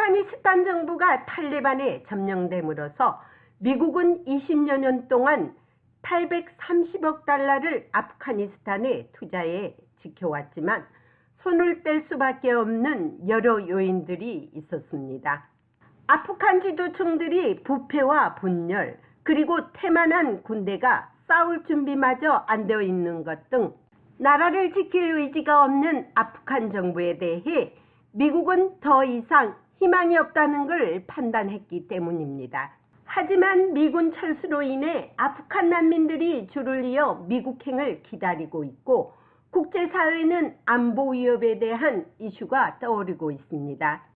아프가니스탄 정부가 탈레반에 점령됨으로써 미국은 20여 년 동안 830억 달러를 아프가니스탄에 투자해 지켜왔지만 손을 뗄 수밖에 없는 여러 요인들이 있었습니다. 아프간 지도층들이 부패와 분열, 그리고 태만한 군대가 싸울 준비마저 안 되어 있는 것 등 나라를 지킬 의지가 없는 아프간 정부에 대해 미국은 더 이상 희망이 없다는 걸 판단했기 때문입니다. 하지만 미군 철수로 인해 아프간 난민들이 줄을 이어 미국행을 기다리고 있고 국제사회는 안보 위협에 대한 이슈가 떠오르고 있습니다.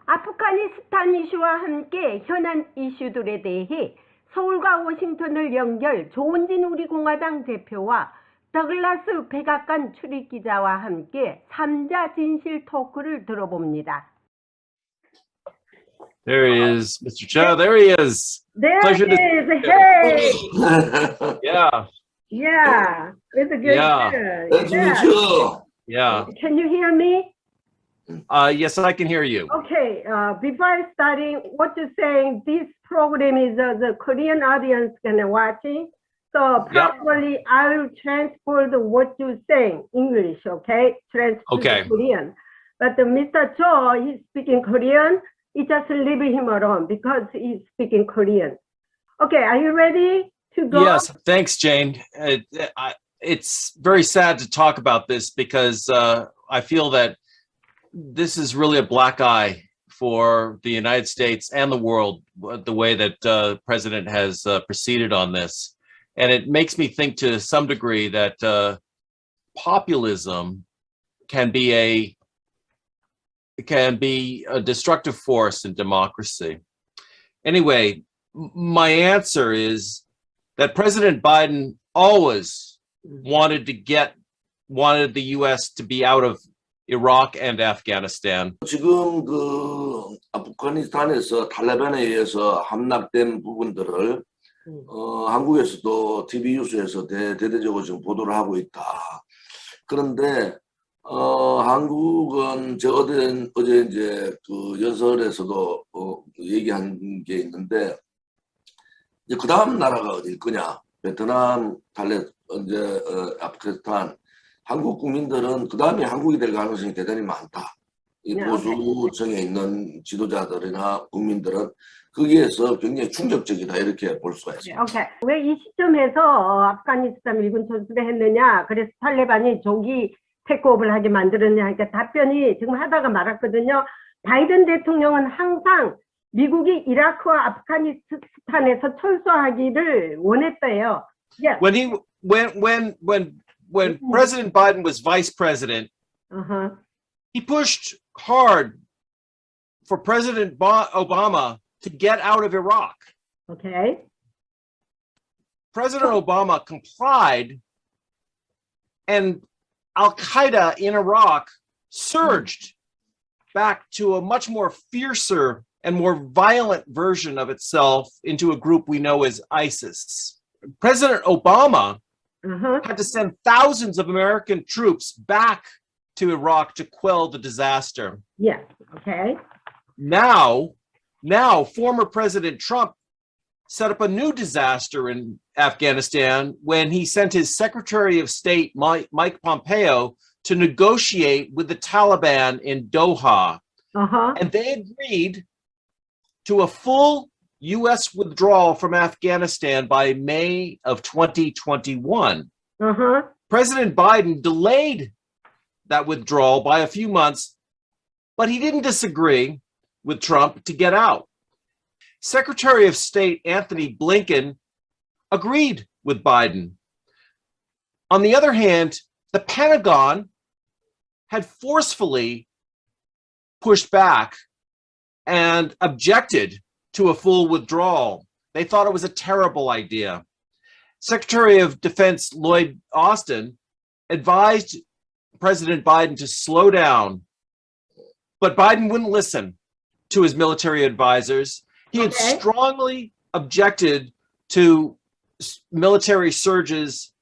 아프가니스탄 이슈와 함께 현안 이슈들에 대해 서울과 워싱턴을 연결 조은진 우리공화당 대표와 더글라스 백악관 출입기자와 함께 3자 진실 토크를 들어봅니다. There he is, Mr. Cho. There he is. There Pleasure he is. Hey. Yeah. Yeah. It's a good. Yeah. Nice to meet you. Yeah. Can you hear me? Yes, I can hear you. Okay. Before starting, what you're saying, this program is the Korean audience gonna watching. So probably I will transport what you're saying English, okay? Translate to Korean. But Mr. Cho, he's speaking Korean. You just leave him alone because he's speaking Korean. Okay, are you ready to go? Yes, thanks, Jane. It's very sad to talk about this because I feel that this is really a black eye for the United States and the world, the way that the president has proceeded on this. And it makes me think to some degree that populism can be a destructive force in democracy. Anyway, my answer is that President Biden always wanted the U.S. to be out of Iraq and Afghanistan. 지금 그 아프가니스탄에서 탈레반에 의해서 함락된 부분들을 한국에서도 TV 뉴스에서 대대적으로 지금 보도를 하고 있다. 그런데 한국은 제가 어제 이제 그 연설에서도 얘기한 게 있는데 이제 그 다음 나라가 어딜 거냐? 베트남, 이제 아프가니스탄, 한국 국민들은 그 다음에 한국이 될 가능성이 대단히 많다. 이 보수층에 있는 지도자들이나 국민들은 거기에서 굉장히 충격적이다 이렇게 볼 수가 있습니다. 오케이. 왜 이 시점에서 아프가니스탄 미군 철수를 했느냐? 그래서 탈레반이 조기 테이크오버를 하게 만들었냐? 그러니까 답변이 지금 하다가 말았거든요. 바이든 대통령은 항상 미국이 이라크와 아프가니스탄에서 철수하기를 원했대요. Yes. When President Biden was vice president, he pushed hard for President Obama to get out of Iraq. Okay. President Obama complied, and Al-Qaeda in Iraq surged back to a much more fiercer and more violent version of itself into a group we know as ISIS. President Obama had to send thousands of American troops back to Iraq to quell the disaster. Yeah, okay. Now, former President Trump set up a new disaster in Afghanistan when he sent his Secretary of State, Mike Pompeo, to negotiate with the Taliban in Doha. And they agreed to a full U.S. withdrawal from Afghanistan by May of 2021. President Biden delayed that withdrawal by a few months, but he didn't disagree with Trump to get out. Secretary of State Anthony Blinken agreed with Biden. On the other hand, the Pentagon had forcefully pushed back and objected to a full withdrawal. They thought it was a terrible idea. Secretary of Defense Lloyd Austin advised President Biden to slow down, but Biden wouldn't listen to his military advisors. He had strongly objected to military surges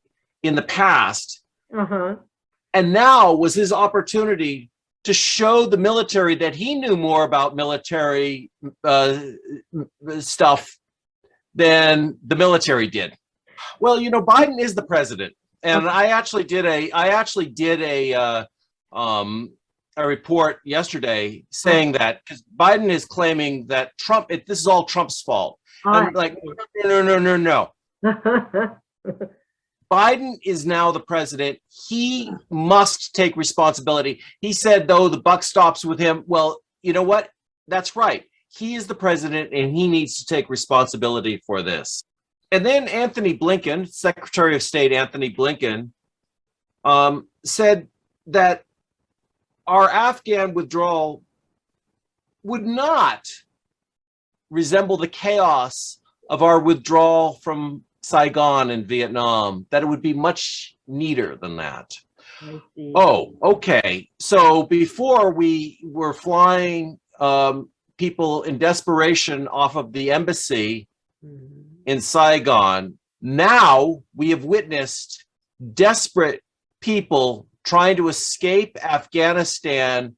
in the past, and now was his opportunity to show the military that he knew more about military stuff than the military did. Well, you know, Biden is the president, and I actually did a report yesterday saying that, because Biden is claiming that this is all Trump's fault. I'm like, no. Biden is now the president. He must take responsibility. He said, though, the buck stops with him. Well, you know what? That's right. He is the president, and he needs to take responsibility for this. And then Anthony Blinken, Secretary of State Anthony Blinken, said that our Afghan withdrawal would not resemble the chaos of our withdrawal from Saigon in Vietnam, that it would be much neater than that. I see. Oh, okay. So before we were flying people in desperation off of the embassy in Saigon, now we have witnessed desperate people trying to escape Afghanistan,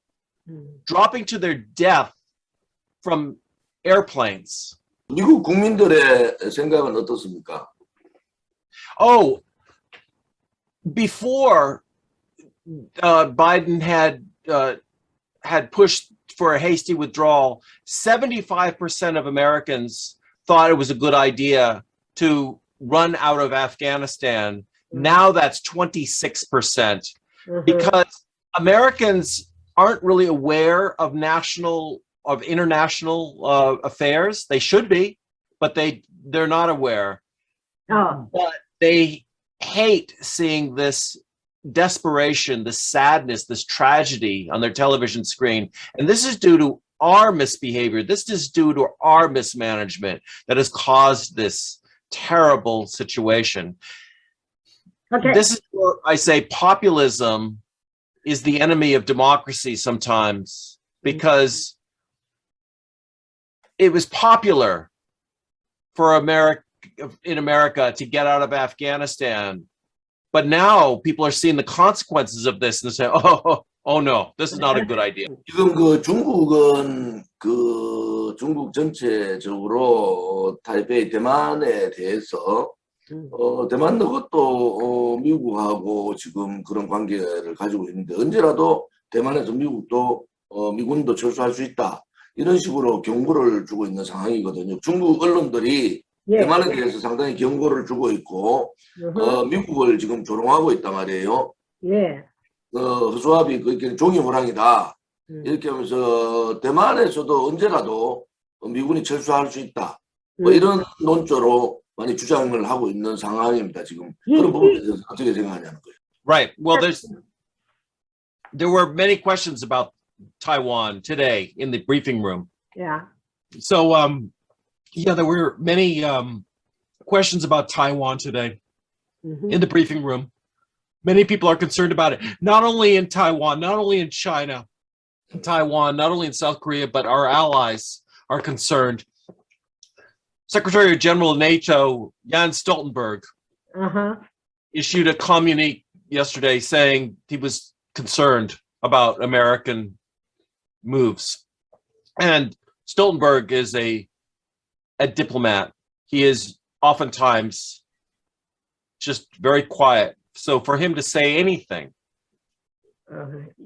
dropping to their death from airplanes. 미국 국민들의 생각은 어떻습니까? Oh, before Biden had pushed for a hasty withdrawal, 75% of Americans thought it was a good idea to run out of Afghanistan. Now that's 26%, because Americans aren't really aware of international affairs. They should be, but they're not aware. But they hate seeing this desperation, this sadness, this tragedy on their television screen. And this is due to our misbehavior. This is due to our mismanagement that has caused this terrible situation. Okay. This is where I say populism is the enemy of democracy sometimes, because it was popular for in America to get out of Afghanistan, but now people are seeing the consequences of this and they say, oh no, this is not a good idea. 지금 그 중국은 중국 전체적으로 타이베이 대만에 대해서 대만도 그것도 미국하고 지금 그런 관계를 가지고 있는데, 언제라도 대만에서 미군도 철수할 수 있다, 이런 식으로 경고를 주고 있는 상황이거든요. 중국 언론들이 대만에 대해서 상당히 경고를 주고 있고, 미국을 지금 조롱하고 있단 말이에요. 허수아비 그렇게 종이호랑이다, 이렇게 하면서 대만에서도 언제라도 미군이 철수할 수 있다, 뭐 이런 논조로 많이 주장을 하고 있는 상황입니다. 지금 그런 부분에 대해서 어떻게 생각하냐는 거예요. Right. Well, there were many questions about Taiwan today in the briefing room. Yeah. So, there were many questions about Taiwan today in the briefing room. Many people are concerned about it, not only in Taiwan, not only in China, Taiwan, not only in South Korea, but our allies are concerned. Secretary General of NATO, Jens Stoltenberg, issued a communique yesterday saying he was concerned about American moves. And Stoltenberg is a diplomat. He is oftentimes just very quiet. So for him to say anything.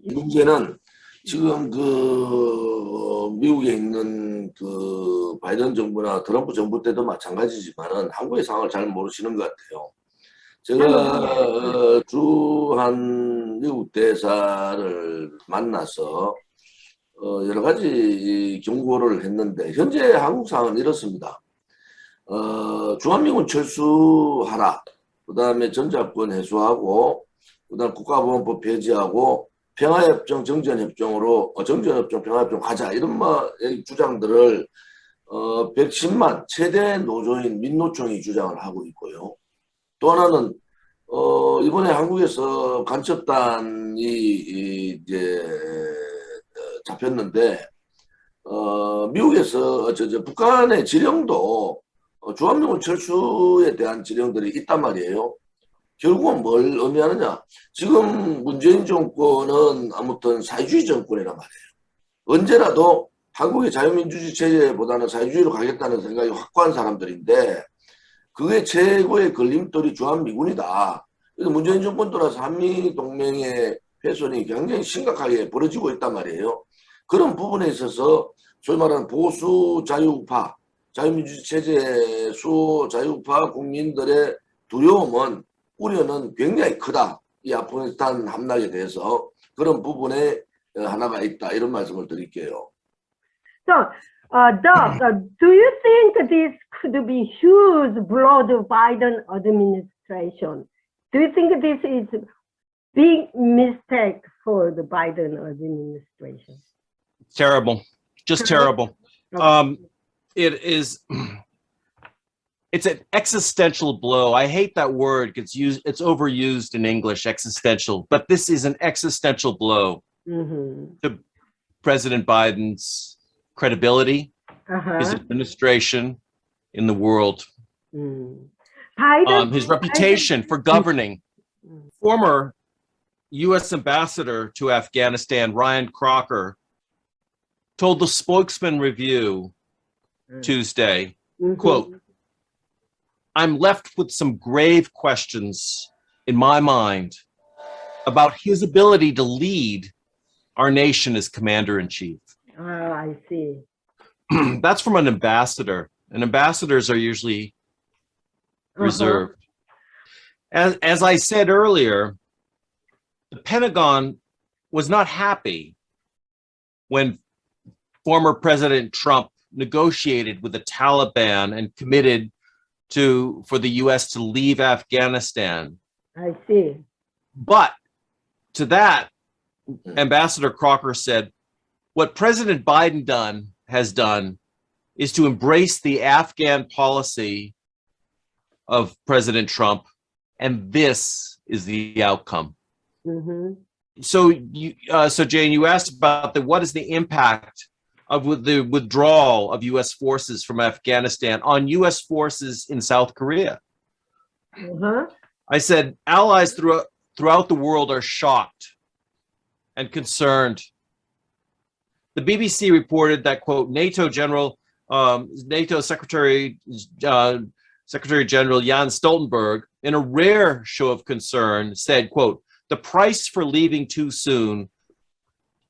문제는 지금 미국에 있는 바이든 정부나 트럼프 정부 때도 마찬가지지만은 한국의 상황을 잘 모르시는 것 같아요. 제가 주한 미국 대사를 만나서 여러 가지 경고를 했는데, 현재 한국 상황은 이렇습니다. 주한미군 철수하라, 그 다음에 전자권 해소하고, 그 다음 국가보안법 폐지하고, 평화협정, 정전협정으로 정전협정, 평화협정 가자, 이런 주장들을 110만 최대 노조인 민노총이 주장을 하고 있고요. 또 하나는 이번에 한국에서 간첩단이 이제 잡혔는데, 미국에서 북한의 지령도 주한미군 철수에 대한 지령들이 있단 말이에요. 결국은 뭘 의미하느냐? 지금 문재인 정권은 아무튼 사회주의 정권이란 말이에요. 언제라도 한국의 자유민주주의 체제보다는 사회주의로 가겠다는 생각이 확고한 사람들인데 그게 최고의 걸림돌이 주한미군이다. 그래서 문재인 정권 들어서 한미동맹의 훼손이 굉장히 심각하게 벌어지고 있단 말이에요. 그런 부분에 있어서 소위 말하는 보수 자유파, 자유민주주의 체제 수 자유파 국민들의 두려움은 우려는 굉장히 크다. 이 아프가니스탄 함락에 대해서 그런 부분에 하나가 있다. 이런 말씀을 드릴게요. So, Doug, do you think this could be huge blow to Biden administration? Do you think this is big mistake for the Biden administration? Terrible, just terrible. It is. It's an existential blow. I hate that word. It's overused in English, existential. But this is an existential blow to President Biden's credibility, his administration in the world, his reputation for governing. Former U.S. ambassador to Afghanistan, Ryan Crocker, told the Spokesman Review Tuesday, quote, "I'm left with some grave questions in my mind about his ability to lead our nation as commander-in-chief." I see. That's from an ambassador, and ambassadors are usually reserved. As I said earlier, the Pentagon was not happy when former President Trump negotiated with the Taliban and committed for the U.S. to leave Afghanistan. I see. But to that, Ambassador Crocker said, what President Biden has done is to embrace the Afghan policy of President Trump, and this is the outcome. So, Jane, you asked about what is the impact of the withdrawal of U.S. forces from Afghanistan on U.S. forces in South Korea. I said allies throughout the world are shocked and concerned. The BBC reported that, quote, NATO Secretary General Jens Stoltenberg, in a rare show of concern, said, quote, "The price for leaving too soon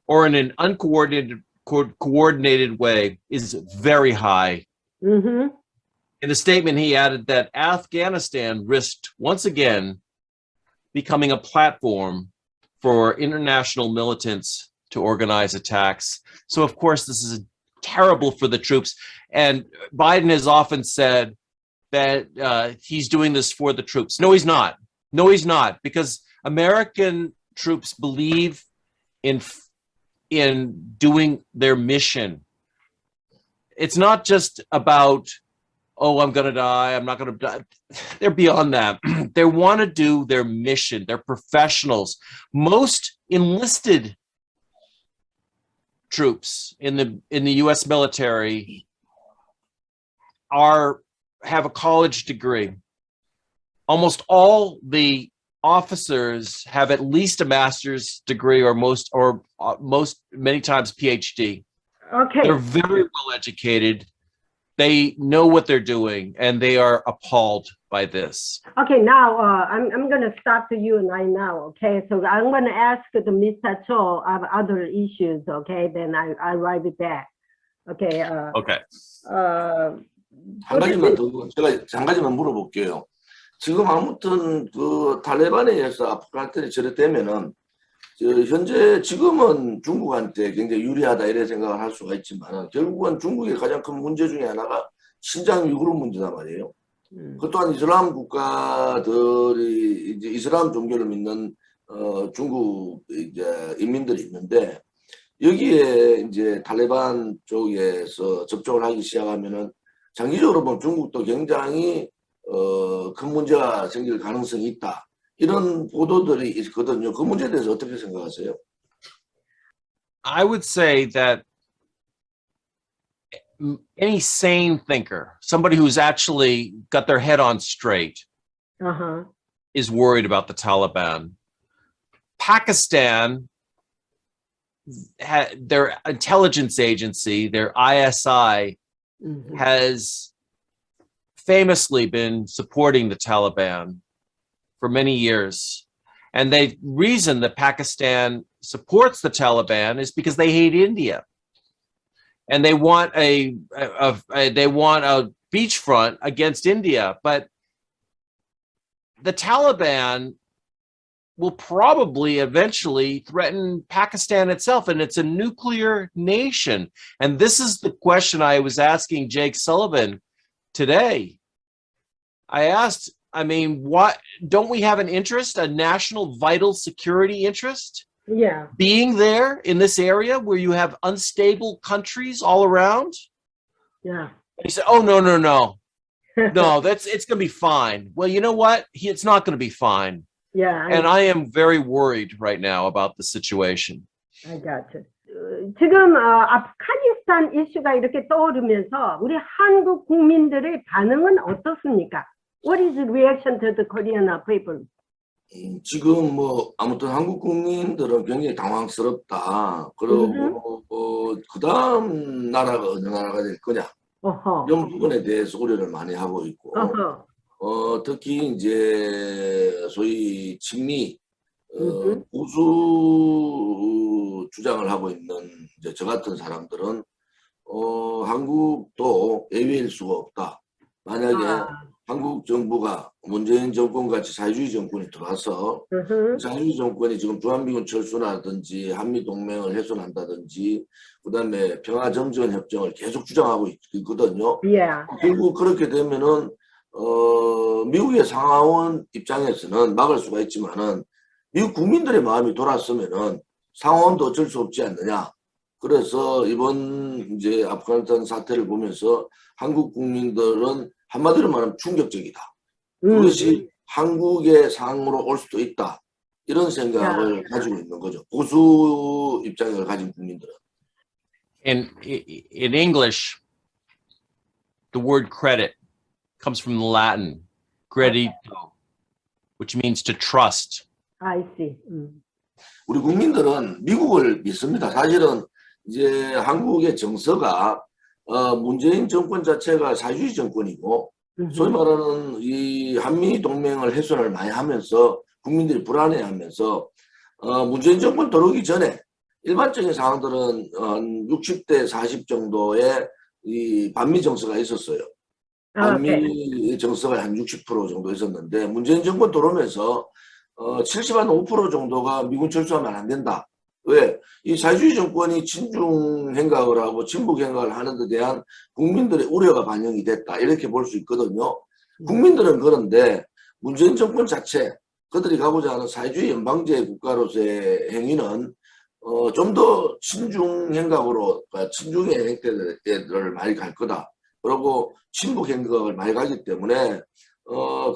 or in an coordinated way is very high." In a statement, he added that Afghanistan risked once again becoming a platform for international militants to organize attacks. So, of course, this is terrible for the troops. And Biden has often said that he's doing this for the troops. No, he's not. No, he's not, because American troops believe in doing their mission. It's not just about, oh, I'm going to die, I'm not going to die. They're beyond that. They want to do their mission. They're professionals. Most enlisted troops in the U.S. military have a college degree. Almost all the officers have at least a master's degree, or many times PhD. Okay. They're very well educated. They know what they're doing, and they are appalled by this. Okay, now I'm going to stop to you right now. Okay, so I'm going to ask the Mr. Cho of other issues. Okay, then I'll write it back. Okay. Okay. 한 가지만 한 가지만 물어볼게요. 지금 아무튼 그 탈레반에 의해서 아프가니스탄이 저랬다면은 현재 지금은 중국한테 굉장히 유리하다 이런 생각을 할 수가 있지만 결국은 중국의 가장 큰 문제 중에 하나가 신장 위구르 문제단 말이에요. 그 또한 이슬람 국가들이 이제 이슬람 종교를 믿는 중국 이제 인민들이 있는데 여기에 이제 탈레반 쪽에서 접촉을 하기 시작하면은 장기적으로 보면 중국도 굉장히 큰 문제가 생길 가능성이 있다. 이런 보도들이 있거든요. 그 문제에 대해서 어떻게 생각하세요? I would say that any sane thinker, somebody who's actually got their head on straight, is worried about the Taliban. Pakistan, their intelligence agency, their ISI, has famously been supporting the Taliban for many years. And the reason that Pakistan supports the Taliban is because they hate India. And they want a beachfront against India. But the Taliban will probably eventually threaten Pakistan itself, and it's a nuclear nation. And this is the question I was asking Jake Sullivan today. I asked, I mean, what, don't we have an interest, a national vital security interest? Yeah. Being there in this area where you have unstable countries all around? Yeah. And he said, oh, no, no, no. No, it's going to be fine. Well, you know what? It's not going to be fine. Yeah. And I am very worried right now about the situation. I got you. 지금 아프가니스탄 이슈가 이렇게 떠오르면서 우리 한국 국민들의 반응은 어떻습니까? What is the reaction to the Korean people? 지금 뭐 아무튼 한국 국민들은 굉장히 당황스럽다. 그리고 그 다음 나라가 어느 나라가 될 거냐? 이런 부분에 대해서 우려를 많이 하고 있고, 특히 이제 소위 친미 보수 주장을 하고 있는 이제 저 같은 사람들은 한국도 예외일 수가 없다. 만약에 한국 정부가 문재인 정권 같이 사회주의 정권이 들어와서 사회주의 정권이 지금 주한미군 철수라든지 한미동맹을 훼손한다든지 그다음에 평화정전협정을 계속 주장하고 있거든요. Yeah. 결국 그렇게 되면은 미국의 상하원 입장에서는 막을 수가 있지만은 미국 국민들의 마음이 돌았으면은 상하원도 어쩔 수 없지 않느냐. 그래서 이번 이제 아프가니스탄 사태를 보면서 한국 국민들은 한마디로 말하면 충격적이다. 그것이 한국의 상으로 올 수도 있다. 이런 생각을 가지고 있는 거죠. 보수 입장을 가진 국민들은. In English, the word credit comes from the Latin credito, which means to trust. I see. 우리 국민들은 미국을 믿습니다. 사실은 이제 한국의 정서가 문재인 정권 자체가 사회주의 정권이고 소위 말하는 이 한미 동맹을 훼손을 많이 하면서 국민들이 불안해하면서 문재인 정권 들어오기 전에 일반적인 상황들은 한 60대 40 정도의 이 반미 정서가 있었어요. 반미 정서가 한 60% 정도 있었는데 문재인 정권 들어오면서 70한 5% 정도가 미군 철수하면 안 된다. 왜? 이 사회주의 정권이 친중 행각을 하고 친북 행각을 하는 데 대한 국민들의 우려가 반영이 됐다. 이렇게 볼 수 있거든요. 국민들은 그런데 문재인 정권 자체, 그들이 가고자 하는 사회주의 연방제 국가로서의 행위는 좀 더 친중 행각으로, 친중의 행태들을 많이 갈 거다. 그리고 친북 행각을 많이 가기 때문에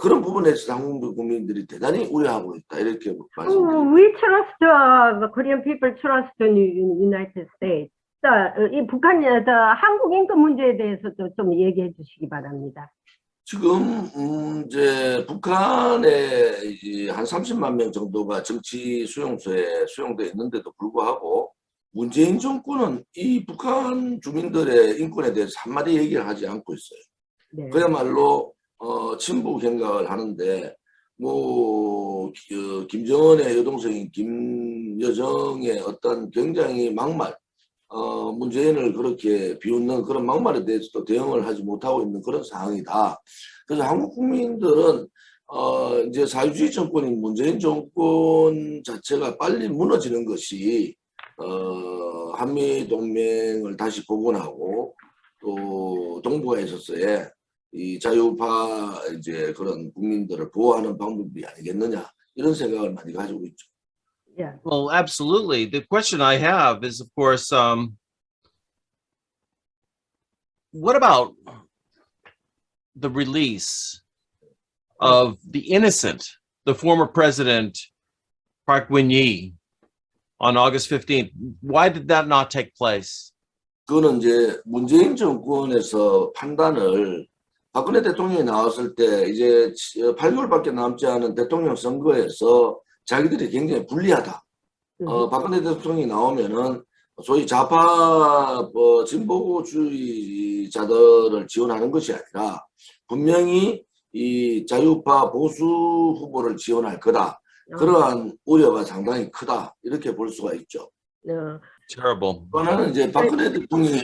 그런 부분에 있어서 한국 국민들이 대단히 우려하고 있다. 이렇게 말씀드립니다. We trust the Korean people trust the United States. 이 북한, 한국 인권 문제에 대해서도 좀 얘기해 주시기 바랍니다. 지금 이제 북한에 한 30만 명 정도가 정치 수용소에 수용돼 있는데도 불구하고 문재인 정권은 이 북한 주민들의 인권에 대해서 한마디 얘기를 하지 않고 있어요. 네. 그야말로 친북 행각을 하는데 뭐 김정은의 여동생인 김여정의 어떤 굉장히 막말 문재인을 그렇게 비웃는 그런 막말에 대해서도 대응을 하지 못하고 있는 그런 상황이다. 그래서 한국 국민들은 이제 사회주의 정권인 문재인 정권 자체가 빨리 무너지는 것이 한미 동맹을 다시 복원하고 또 동북아에 있어서의 이 자유파 이제 그런 국민들을 보호하는 방법이 아니겠느냐 이런 생각을 많이 가지고 있죠. Yeah. Well, absolutely. The question I have is, of course, what about the release of the innocent, the former president Park Geun-hye on August 15th? Why did that not take place? 그거는 이제 문재인 정권에서 판단을 박근혜 대통령이 나왔을 때 이제 8개월밖에 남지 않은 대통령 선거에서 자기들이 굉장히 불리하다. 박근혜 대통령이 나오면은 소위 좌파 진보주의자들을 지원하는 것이 아니라 분명히 이 자유파 보수 후보를 지원할 거다. 그러한 우려가 상당히 크다. 이렇게 볼 수가 있죠. Terrible. 또 하나는 이제 박근혜 대통령이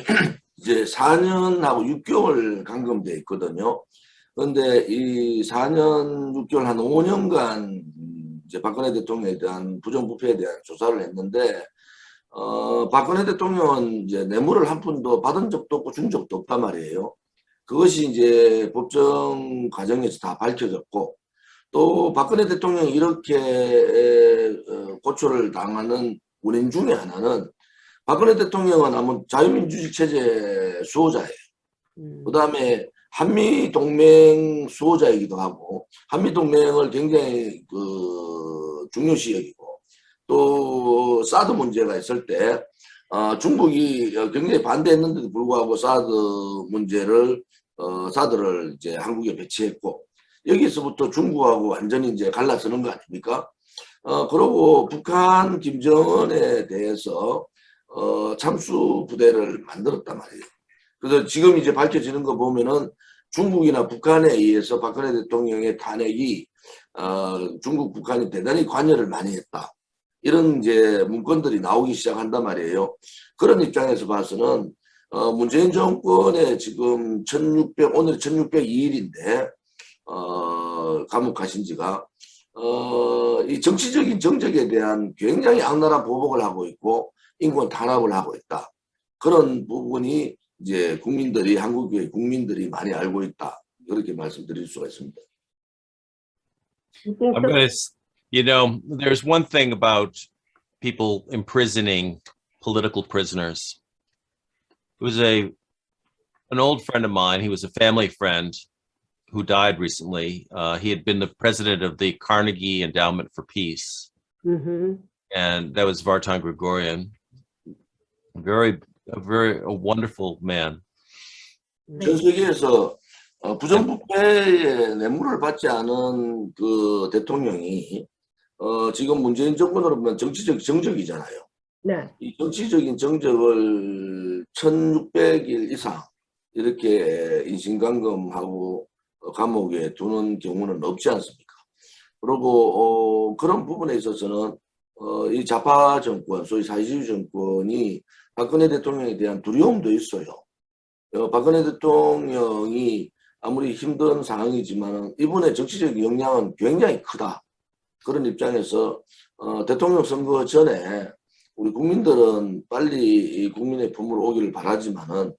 이제 4년하고 6개월 감금돼 있거든요. 그런데 이 4년 6개월 한 5년간 이제 박근혜 대통령에 대한 부정부패에 대한 조사를 했는데 박근혜 대통령은 이제 뇌물을 한 푼도 받은 적도 없고 준 적도 없단 말이에요. 그것이 이제 법정 과정에서 다 밝혀졌고 또 박근혜 대통령이 이렇게 고초를 당하는 원인 중에 하나는 박근혜 대통령은 아무 자유민주주의 체제 수호자예요. 그 다음에 한미동맹 수호자이기도 하고 한미동맹을 굉장히 중요시 여기고 또 사드 문제가 있을 때 중국이 굉장히 반대했는데도 불구하고 사드를 이제 한국에 배치했고 여기서부터 중국하고 완전히 이제 갈라서는 거 아닙니까? 그리고 북한 김정은에 대해서 참수 부대를 만들었단 말이에요. 그래서 지금 이제 밝혀지는 거 보면은 중국이나 북한에 의해서 박근혜 대통령의 탄핵이 중국, 북한이 대단히 관여를 많이 했다. 이런 이제 문건들이 나오기 시작한단 말이에요. 그런 입장에서 봐서는 문재인 정권의 지금 오늘 1602일인데 감옥 가신 지가 이 정치적인 정적에 대한 굉장히 악랄한 보복을 하고 있고 인권 탄압을 하고 있다. 그런 부분이 이제 한국의 국민들이 많이 알고 있다. 그렇게 말씀드릴 수가 있습니다. I'm going to, there's one thing about people imprisoning political prisoners. It was an old friend of mine. He was a family friend who died recently. He had been the president of the Carnegie Endowment for Peace. And that was Vartan Gregorian. A wonderful man. 전 세계에서 부정부패의 뇌물을 받지 않은 그 대통령이 지금 문재인 정권으로 보면 정치적 정적이잖아요. 네. 이 정치적인 정적을 1600일 이상 이렇게 인신감금하고 감옥에 두는 경우는 없지 않습니까? 그리고 그런 부분에 있어서는 이 좌파 정권, 소위 사회주의 정권이 박근혜 대통령에 대한 두려움도 있어요. 박근혜 대통령이 아무리 힘든 상황이지만 이분의 정치적 역량은 굉장히 크다. 그런 입장에서 대통령 선거 전에 우리 국민들은 빨리 국민의 품으로 오기를 바라지만은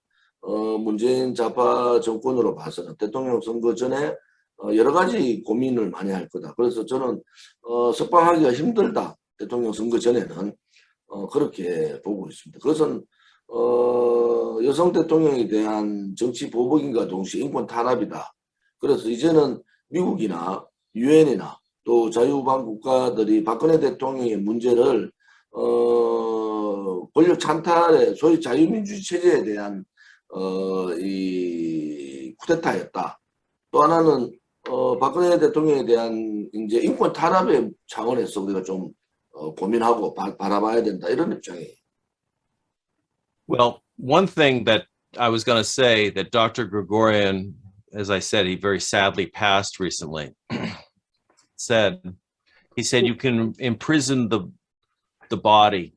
문재인 좌파 정권으로 봐서는 대통령 선거 전에 여러 가지 고민을 많이 할 거다. 그래서 저는 석방하기가 힘들다. 대통령 선거 전에는 그렇게 보고 있습니다. 그것은 여성 대통령에 대한 정치 보복인과 동시에 인권 탄압이다. 그래서 이제는 미국이나 유엔이나 또 자유우방 국가들이 박근혜 대통령의 문제를 권력 찬탈의 소위 자유민주주의 체제에 대한 이 쿠데타였다. 또 하나는 박근혜 대통령에 대한 이제 인권 탄압의 차원에서 우리가 좀 고민하고 바라봐야 된다 이런 입장이에요. Well, one thing that I was going to say that Dr. Gregorian, as I said, he very sadly passed recently. He said you can imprison the body.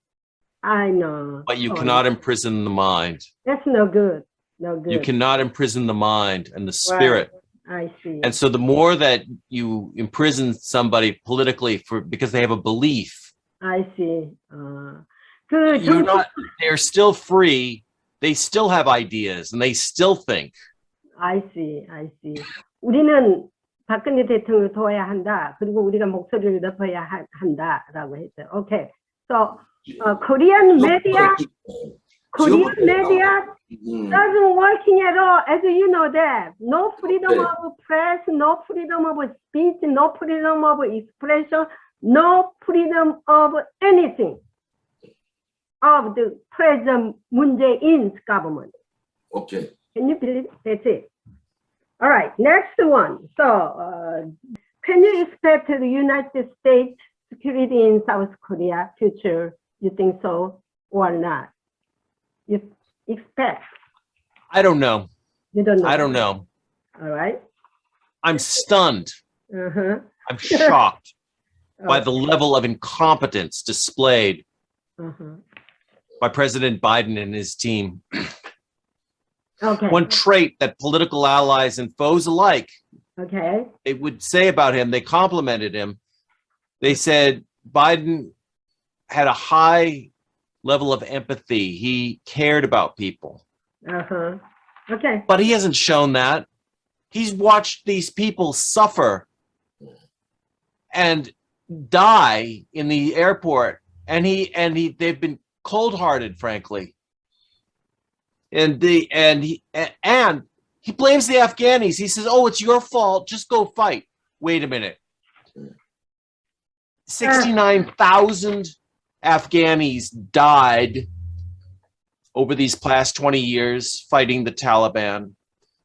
I know. But you cannot imprison the mind. That's no good. No good. You cannot imprison the mind and the spirit. Right. I see. And so the more that you imprison somebody politically because they have a belief, I see. they're still free. They still have ideas and they still think. I see. 우리는 박근혜 대통령을 도와야 한다. 그리고 우리가 목소리를 높여야 한다라고 했어요. Okay. So Korean media doesn't working at all. As you know that, no freedom of press, no freedom of speech, no freedom of expression, no freedom of anything of the President Moon Jae-in's government. Okay. Can you believe it? That's it. All right, next one. So, can you expect the United States security in South Korea future? You think so or not? You expect? I don't know. You don't know. I don't know. All right. I'm stunned. Uh-huh. I'm shocked by Oh, the level of incompetence displayed uh-huh. by President Biden and his team. Okay. One trait that political allies and foes alike, Okay. they would say about him, they complimented him. They said Biden had a high level of empathy. He cared about people. Uh-huh. Okay. But he hasn't shown that. He's watched these people suffer and die in the airport, and they've been cold-hearted, frankly. And he blames the Afghanis. He says, "Oh, it's your fault. Just go fight." Wait a minute. 69,000 Afghanis died over these past 20 years fighting the Taliban.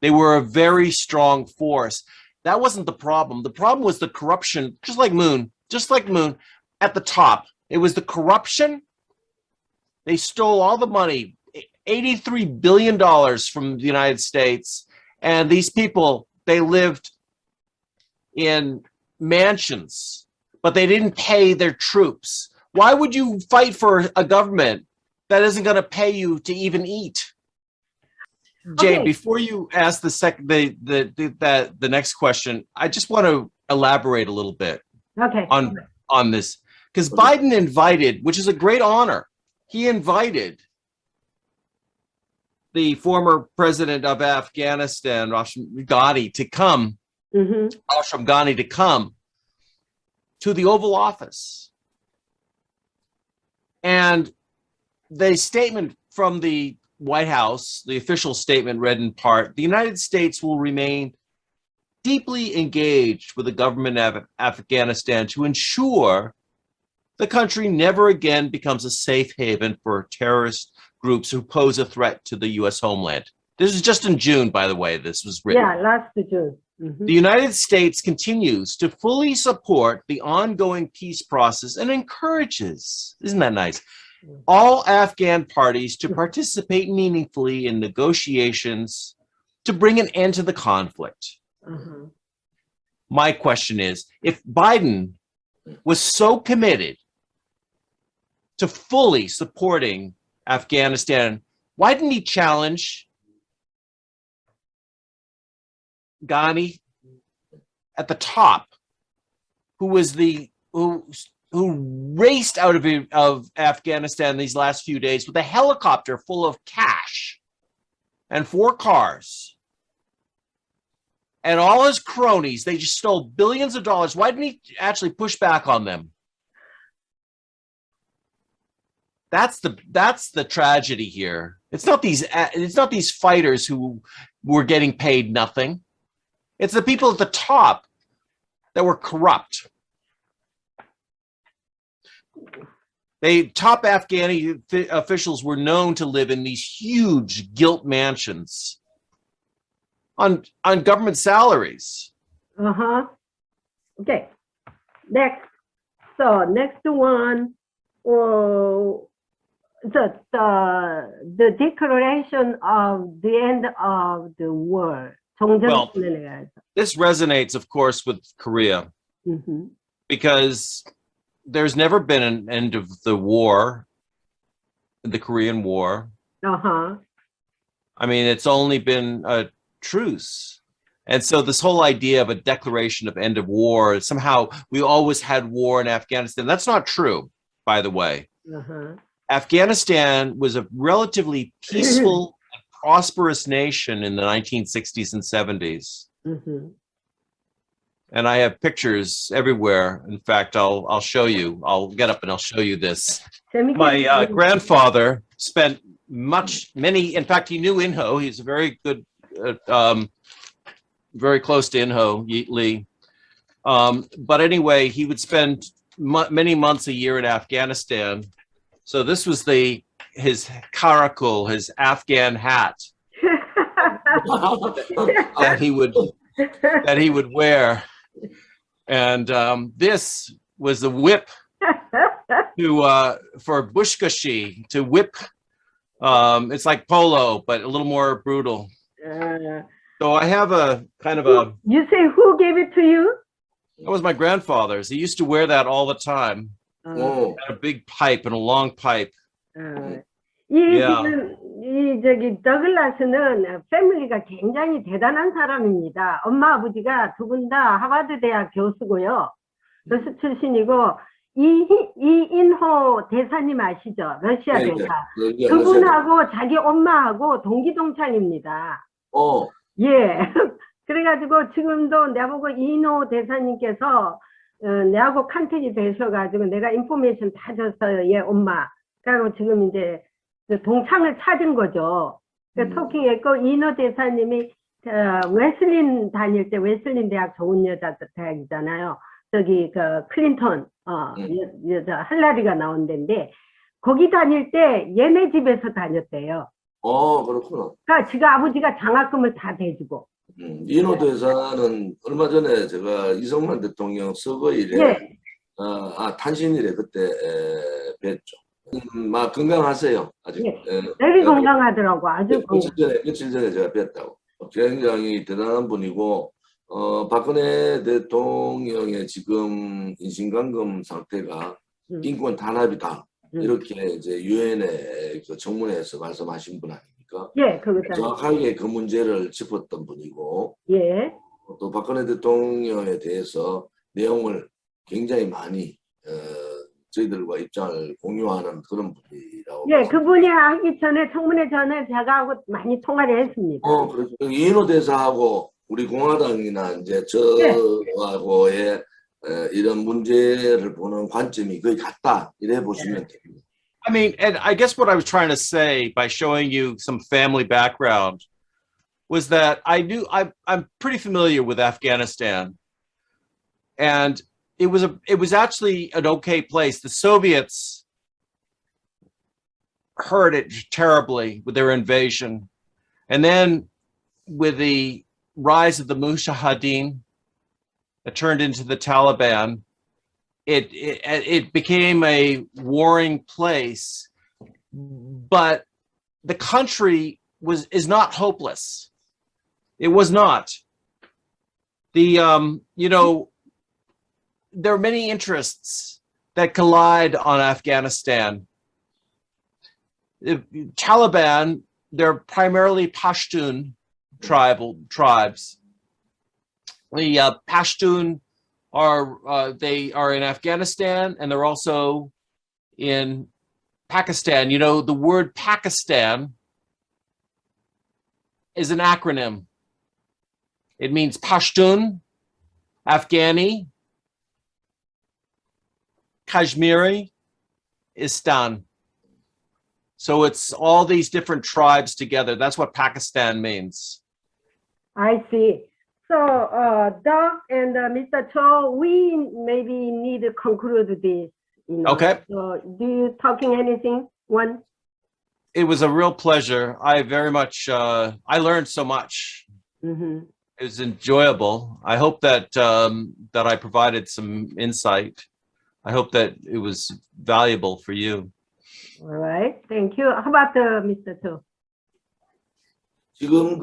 They were a very strong force. That wasn't the problem. The problem was the corruption, just like Moon, at the top. It was the corruption. They stole all the money, $83 billion from the United States. And these people, they lived in mansions, but they didn't pay their troops. Why would you fight for a government that isn't going to pay you to even eat? Jane, Okay. before you ask the next question, I just want to elaborate a little bit Okay. on this, because Biden invited, which is a great honor, he invited the former president of Afghanistan, Ashraf Ghani, to come to the Oval Office. And the statement from the White House, the official statement read in part, the United States will remain deeply engaged with the government of Afghanistan to ensure the country never again becomes a safe haven for terrorist groups who pose a threat to the U.S. homeland. This is just in June, by the way, this was written. Yeah, last June. Mhm. The United States continues to fully support the ongoing peace process and encourages, isn't that nice, all Afghan parties to participate meaningfully in negotiations to bring an end to the conflict. Uh-huh. My question is, if Biden was so committed to fully supporting Afghanistan, why didn't he challenge Ghani at the top, who was who raced out of Afghanistan these last few days with a helicopter full of cash and 4 cars, and all his cronies? They just stole billions of dollars. Why didn't he actually push back on them? That's the tragedy here. It's not these fighters who were getting paid nothing. It's the people at the top that were corrupt. Top Afghani officials were known to live in these huge gilt mansions on government salaries. Uh-huh. Okay. Next. So next one, the declaration of the end of the war. Well, this resonates, of course, with Korea, Mhm. because there's never been an end of the war, the Korean War. Uh-huh. I mean, it's only been a truce. And so this whole idea of a declaration of end of war, somehow we always had war in Afghanistan. That's not true, by the way. Uh-huh. Afghanistan was a relatively peaceful and prosperous nation in the 1960s and 70s. Mhm. And I have pictures everywhere. In fact, I'll show you. I'll get up and I'll show you this. My grandfather spent in fact, he knew Inho. He's a very good, very close to Inho, Yeet Lee. But anyway, he would spend many months a year in Afghanistan. So this was his karakul, his Afghan hat. that he would wear. And this was the whip for bushkashi, to whip. It's like polo, but a little more brutal. So I have a kind of a... You say who gave it to you? That was my grandfather's. He used to wear that all the time. 오, Had a big pipe and a long pipe. 지금 저기 더글라스는 패밀리가 굉장히 대단한 사람입니다. 엄마 아버지가 두 분 다 하버드 대학 교수고요. 교수 출신이고 이인호 대사님 아시죠? 러시아 네, 대사. 네. 그분하고 자기 엄마하고 동기 동창입니다. 예. 그래가지고 지금도 내보고 이인호 대사님께서 내하고 컨택이 되셔가지고 내가 인포메이션 다 줬어요. 얘 엄마. 그리고 지금 이제 동창을 찾은 거죠. 토킹했고 이인호 대사님이 웨슬린 다닐 때 웨슬린 대학 좋은 여자 대학이잖아요. 저기 그 클린턴 여자 할라리가 나온 데인데 거기 다닐 때 얘네 집에서 다녔대요. 그렇구나. 그러니까 지가 아버지가 장학금을 다 대주고. 이인호 대사는 얼마 전에 제가 이승만 대통령 서거일에 네. 탄신일에 그때 뵀죠. 막 건강하세요. 아직. 네. 되게 건강하더라고. 아주 며칠 전에 제가 뵀다고. 굉장히 대단한 분이고 박근혜 대통령의 지금 인신감금 상태가 인권 탄압이다. 이렇게 이제 유엔의 그 청문회에서 말씀하신 분 아닙니까? 예, 그거죠. 정확하게 그 문제를 짚었던 분이고, 예. 또 박근혜 대통령에 대해서 내용을 굉장히 많이 저희들과 입장을 공유하는 그런 분이라고. 예, 그분이 하기 전에 청문회 전에 제가 하고 많이 통화를 했습니다. 그렇죠. 이인호 대사하고 우리 공화당이나 이제 저하고의 이런 문제를 보는 관점이 거의 같다. 이래 보시면 됩니다. I mean, and I guess what I was trying to say by showing you some family background was that I'm pretty familiar with Afghanistan, and it was actually an okay place. The Soviets hurt it terribly with their invasion, and then with the rise of the Mujahideen that turned into the Taliban, it became a warring place, but the country is not hopeless. It was not. The there are many interests that collide on Afghanistan. The Taliban, they're primarily Pashtun tribes. The Pashtun they are in Afghanistan, and they're also in Pakistan. You know, the word Pakistan is an acronym. It means Pashtun, Afghani, Kashmiri, Istan. So it's all these different tribes together. That's what Pakistan means. I see. So, Doug and Mr. Cho, we maybe need to conclude this. Okay. So, do you talking anything? One. It was a real pleasure. I very much, I learned so much. Mm-hmm. It was enjoyable. I hope that that I provided some insight. I hope that it was valuable for you. All right. Thank you. How about Mr. Cho? 지금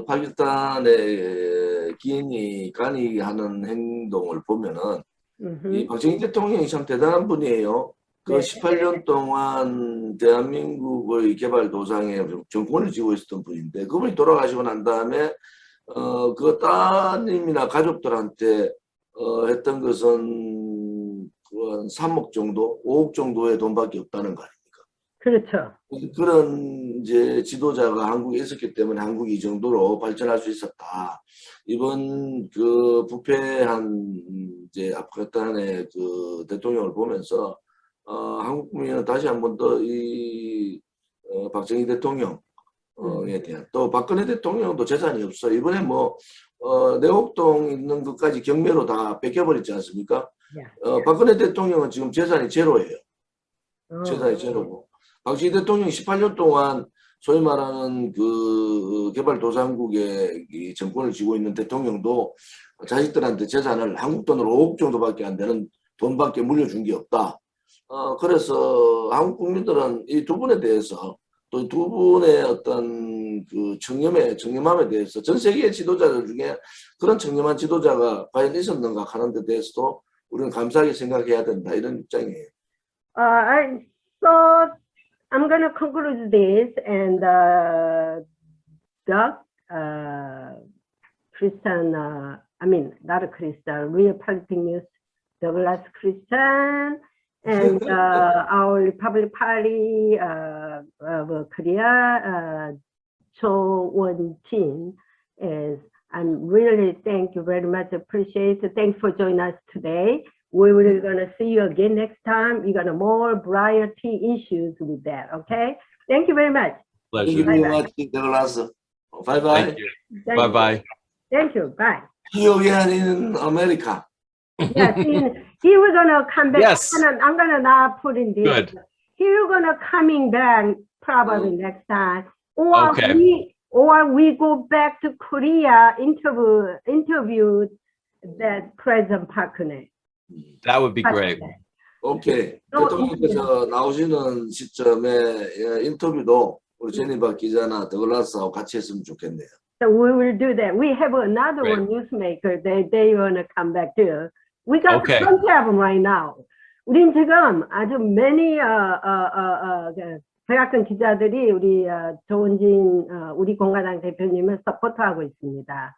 파키스탄의 기인이 간이하는 행동을 보면은 이 박정희 대통령이 참 대단한 분이에요. 그 18년 동안 대한민국의 개발 도상에 정권을 쥐고 있었던 분인데 그분이 돌아가시고 난 다음에 그 따님이나 가족들한테 했던 것은 한 3억 정도, 5억 정도의 돈밖에 없다는 거 아닙니까? 그렇죠. 그런 이제 지도자가 한국에 있었기 때문에 한국이 이 정도로 발전할 수 있었다. 이번 그 부패한 이제 아프가니스탄의 그 대통령을 보면서 한국 국민은 다시 한 번 더 이 박정희 대통령에 대한 또 박근혜 대통령도 재산이 없어. 이번에 뭐 내곡동 있는 것까지 경매로 다 뺏겨버렸지 않습니까? 박근혜 대통령은 지금 재산이 제로예요. 재산이 제로고. 박정희 대통령이 18년 동안 소위 말하는 그 개발도상국의 이 정권을 쥐고 있는 대통령도 자식들한테 재산을 한국 돈으로 5억 정도밖에 안 되는 돈밖에 물려준 게 없다. 그래서 한국 국민들은 이 두 분에 대해서 또 두 분의 어떤 그 청렴함에 대해서 전 세계 지도자들 중에 그런 청렴한 지도자가 과연 있었는가 하는 데 대해서도 우리는 감사하게 생각해야 된다 이런 입장이에요. So I'm going to conclude this, and Doug, Christian, not a Christian, Real Politics News, Douglas Christian, and our Republic Party of Korea, Cho Won-jin, is I'm really thank you very much. Appreciate it. Thanks for joining us today. We will gonna see you again next time. We're gonna more variety issues with that. Okay. Thank you very much. Thank you Pleasure. very much, Douglas. Bye bye. Thank you. Bye bye. Thank you. Bye. See you again in America. Yes, he was gonna come back. Yes. I'm gonna not put in this. Good. He was gonna coming back probably next time, or Okay. we go back to Korea interview that President Park Geun-hye. That would be great. 오케이. 대통령께서 나오시는 시점에 인터뷰도 우리 제니바 기자나 더글라스하고 같이 했으면 좋겠네요. So we will do that. We have another Great. one newsmaker. They want to come back too. We got Okay. plenty of them right now. 우린 지금 아주 many 백악관 기자들이 우리 조은진 우리공화당 대표님을 서포트하고 있습니다.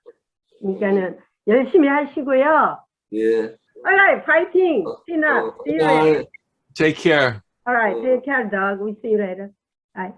그러니까는 열심히 하시고요. 예. Alright, fighting. Tina, see you later. Take care. Alright, take care, Doug. We see you later. Bye.